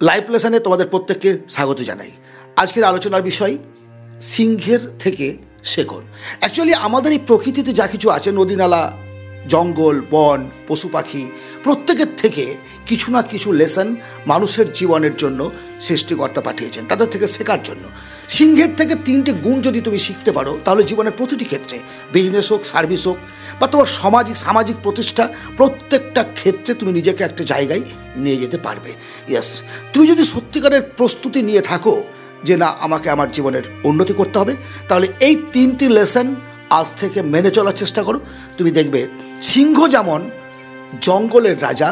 Live লেসনে তোমাদের প্রত্যেককে স্বাগত জানাই। আজকের আলোচনার বিষয় সিংহের থেকে শেখুন। অ্যাকচুয়ালি আমাদের এই প্রকৃতিতে যা কিছু আছে, নদী নালা, জঙ্গল, বন, পশু পাখি, প্রত্যেকের থেকে কিছু না কিছু লেসন মানুষের জীবনের জন্য সৃষ্টিকর্তা পাঠিয়েছেন, তাদের থেকে শেখার জন্য। সিংহের থেকে 3টে গুণ যদি তুমি শিখতে পারো, তাহলে জীবনের প্রতিটি ক্ষেত্রে, বিজনেস হোক, সার্ভিস হোক, বা তোমার সামাজিক প্রতিষ্ঠা, প্রত্যেকটা ক্ষেত্রে তুমি নিজেকে একটা জায়গায় নিয়ে যেতে পারবে। ইয়েস, তুমি যদি সত্যিকারের প্রস্তুতি নিয়ে থাকো যে না, আমাকে আমার জীবনের উন্নতি করতে হবে, তাহলে এই 3টি লেসন আজ থেকে মেনে চলার চেষ্টা করো। তুমি দেখবে সিংহ যেমন জঙ্গলের রাজা,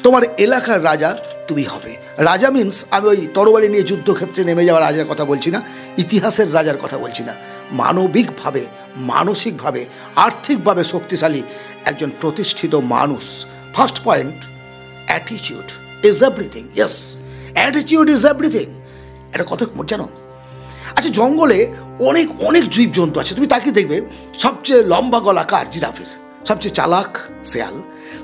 তোমার এলাকার রাজা তুমি হবে। রাজা মিন্স আমি ওই তরবারি নিয়ে যুদ্ধক্ষেত্রে নেমে যাওয়া রাজার কথা বলছি না, ইতিহাসের রাজার কথা বলছি না। মানবিকভাবে, মানসিকভাবে, আর্থিকভাবে শক্তিশালী একজন প্রতিষ্ঠিত মানুষ। First point, attitude is everything. Yes, attitude is everything. এটা কথা জানো? আচ্ছা, জঙ্গলে অনেক অনেক জীবজন্তু আছে, তুমি তাকে দেখবে সবচেয়ে লম্বা গলা কার? জিরাফের। সবচেয়ে চালাক শেয়াল,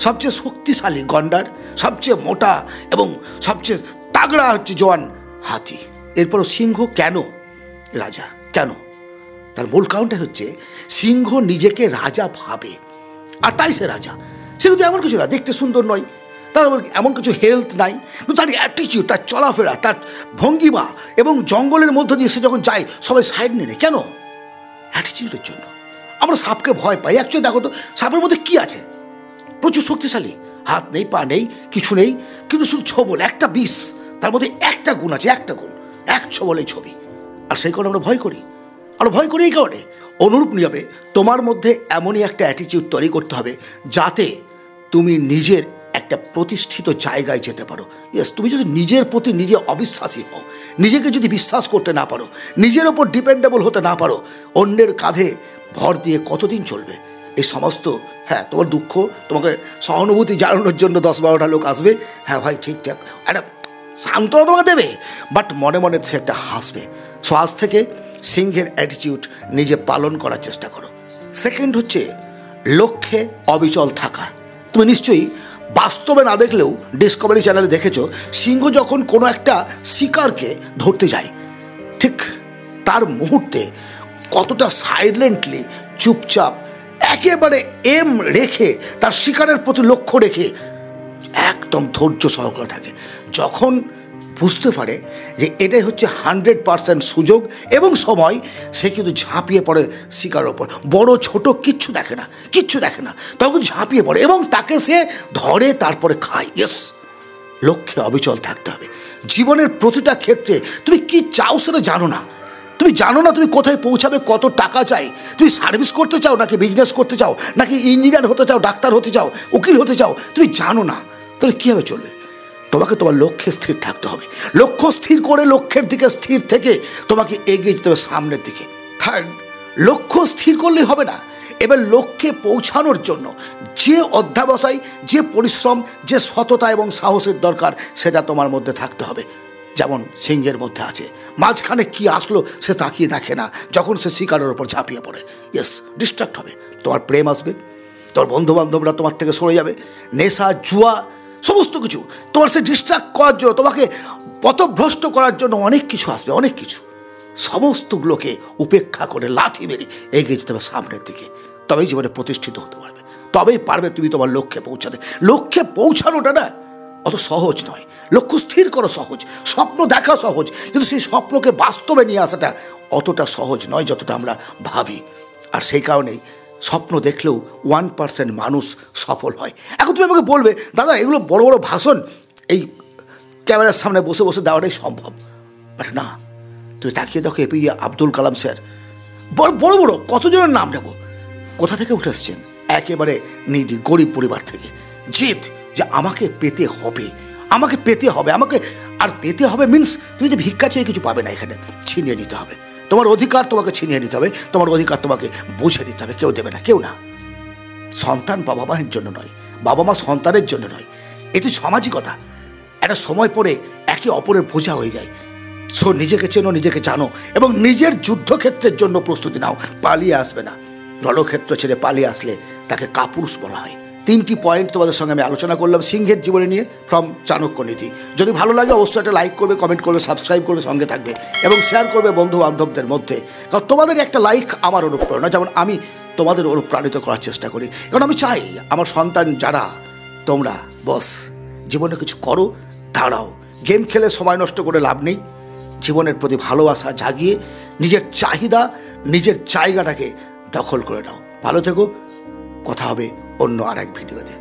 সবচেয়ে শক্তিশালী গন্ডার, সবচেয়ে মোটা এবং সবচেয়ে তাগড়া হচ্ছে জোয়ান হাতি। এরপরও সিংহ কেন রাজা? কেন? তার মূল কারণটা হচ্ছে সিংহ নিজেকে রাজা ভাবে, আর তাই সে রাজা। সে কিন্তু এমন কিছু না, দেখতে সুন্দর নয়, তার এমন কিছু হেলথ নাই, কিন্তু তার অ্যাটিটিউড, তার চলাফেরা, তার ভঙ্গিমা, এবং জঙ্গলের মধ্য দিয়ে সে যখন যায় সবাই সাইড নিয়ে নেয়। কেন? অ্যাটিটিউডের জন্য। আমরা সাপকে ভয় পাই। অ্যাকচুয়ালি দেখো তো, সাপের মধ্যে কি আছে? প্রচুর শক্তিশালী, হাত নেই, পা নেই, কিছু নেই, কিন্তু শুধু ছোবল, একটা বিষ, তার মধ্যে একটা গুণ আছে, একটা গুণ, এক ছোবলেই ছবি। আর সেই কারণে আমরা ভয় করি। আমরা ভয় করি এই কারণে। অনুরূপ নিয়মে তোমার মধ্যে এমনই একটা অ্যাটিটিউড তৈরি করতে হবে যাতে তুমি নিজের একটা প্রতিষ্ঠিত জায়গায় যেতে পারো। ইয়েস, তুমি যদি নিজের প্রতি নিজে অবিশ্বাসী হও, নিজেকে যদি বিশ্বাস করতে না পারো, নিজের ওপর ডিপেন্ডেবল হতে না পারো, অন্যের কাঁধে ভর দিয়ে কতদিন চলবে? এই সমস্ত, হ্যাঁ, তোমার দুঃখ, তোমাকে সহানুভূতি জানানোর জন্য 10-12টা লোক আসবে, হ্যাঁ ভাই ঠিকঠাক, একটা সান্ত্বনা তোমাকে দেবে, বাট মনে মনে সে একটা হাসবে। সো আজ থেকে সিংহের অ্যাটিটিউড নিজে পালন করার চেষ্টা করো। সেকেন্ড হচ্ছে লক্ষ্যে অবিচল থাকা। তুমি নিশ্চয়ই বাস্তবে না দেখলেও ডিসকভারি চ্যানেলে দেখেছো, সিংহ যখন কোনো একটা শিকারকে ধরতে যায়, ঠিক তার মুহূর্তে কতটা সাইলেন্টলি, চুপচাপ, একেবারে এম রেখে, তার শিকারের প্রতি লক্ষ্য রেখে একদম ধৈর্য সহকারে থাকে। যখন বুঝতে পারে যে এটাই হচ্ছে 100% সুযোগ এবং সময়, সে কিন্তু ঝাঁপিয়ে পড়ে শিকারের ওপর। বড় ছোট কিচ্ছু দেখে না, কিচ্ছু দেখে না, তখন ঝাঁপিয়ে পড়ে এবং তাকে সে ধরে, তারপরে খায়। ইয়েস, লক্ষ্যে অবিচল থাকতে হবে। জীবনের প্রতিটা ক্ষেত্রে তুমি কি চাও সেটা জানো না। তুমি জানো না তুমি কোথায় পৌঁছাবে, কত টাকা চাই, তুমি সার্ভিস করতে চাও নাকি বিজনেস করতে চাও, নাকি ইঞ্জিনিয়ার হতে চাও, ডাক্তার হতে চাও, উকিল হতে চাও, তুমি জানো না, তাহলে কীভাবে চলবে? তোমাকে তোমার লক্ষ্যে স্থির থাকতে হবে। লক্ষ্য স্থির করে লক্ষ্যের দিকে স্থির থেকে তোমাকে এগিয়ে যেতে হবে সামনের দিকে। থার্ড, লক্ষ্য স্থির করলেই হবে না, এবার লক্ষ্যে পৌঁছানোর জন্য যে অধ্যাবসায়, যে পরিশ্রম, যে সততা এবং সাহসের দরকার, সেটা তোমার মধ্যে থাকতে হবে। যেমন সিংহের মধ্যে আছে। মাঝখানে কি আসলো সে তাকিয়ে দেখে না, যখন সে শিকারের ওপর ঝাঁপিয়ে পড়ে। ইয়েস, ডিস্ট্রাক্ট হবে, তোমার প্রেম আসবে, তোমার বন্ধুবান্ধবরা তোমার থেকে সরে যাবে, নেশা, জুয়া, সমস্ত কিছু তোমার সে ডিস্ট্রাক্ট করার জন্য, তোমাকে পথভ্রষ্ট করার জন্য অনেক কিছু আসবে, অনেক কিছু। সমস্তগুলোকে উপেক্ষা করে লাঠি মেরে এগিয়ে যেতে হবে সামনের দিকে। তবেই জীবনে প্রতিষ্ঠিত হতে পারবে, তবেই পারবে তুমি তোমার লক্ষ্যে পৌঁছাতে। লক্ষ্যে পৌঁছানোটা না অত সহজ নয়। লক্ষ্য স্থির করা সহজ, স্বপ্ন দেখা সহজ, কিন্তু সেই স্বপ্নকে বাস্তবে নিয়ে আসাটা অতটা সহজ নয় যতটা আমরা ভাবি। আর সেই কারণেই স্বপ্ন দেখলেও 1% মানুষ সফল হয়। এখন তুমি আমাকে বলবে, দাদা এগুলো বড় বড় ভাষণ এই ক্যামেরার সামনে বসে বসে দেওয়াটাই সম্ভব, বাট না। তুমি তাকিয়ে দেখো এপিজে আব্দুল কালাম স্যার, বড় বড় কতজনের নাম নেব, কোথা থেকে উঠে এসছেন? একেবারে নিডি, গরিব পরিবার থেকে। জিত যে আমাকে পেতে হবে, আমাকে পেতে হবে, আমাকে আর পেতে হবে মিন্স তুমি যে ভিক্ষা চেয়ে কিছু পাবে না, এখানে ছিনিয়ে নিতে হবে। তোমার অধিকার তোমাকে ছিনিয়ে নিতে হবে, তোমার অধিকার তোমাকে বুঝে নিতে হবে। কেউ দেবে না, কেউ না। সন্তান বাবা মায়ের জন্য নয়, বাবা মা সন্তানের জন্য নয়। এটি সামাজিকতা। একটা সময় পরে একে অপরের বোঝা হয়ে যায়। সো নিজেকে চেনো, নিজেকে জানো এবং নিজের যুদ্ধক্ষেত্রের জন্য প্রস্তুতি নাও। পালিয়ে আসবে না। রণক্ষেত্র ছেড়ে পালিয়ে আসলে তাকে কাপুরুষ বলা হয়। 3টি পয়েন্ট তোমাদের সঙ্গে আমি আলোচনা করলাম সিংহের জীবনী নিয়ে ফ্রম চাণক্য নীতি। যদি ভালো লাগে অবশ্যই একটা লাইক করবে, কমেন্ট করবে, সাবস্ক্রাইব করবে, সঙ্গে থাকবে এবং শেয়ার করবে বন্ধু বান্ধবদের মধ্যে। কারণ তোমাদের একটা লাইক আমার অনুপ্রেরণা, যেমন আমি তোমাদের অনুপ্রাণিত করার চেষ্টা করি। কারণ আমি চাই আমার সন্তান যারা তোমরা বস জীবনে কিছু করো, দাঁড়াও। গেম খেলে সময় নষ্ট করে লাভ নেই। জীবনের প্রতি ভালোবাসা জাগিয়ে নিজের চাহিদা, নিজের জায়গাটাকে দখল করে নাও। ভালো থেকো, কথা হবে অন্য আর এক ভিডিওতে।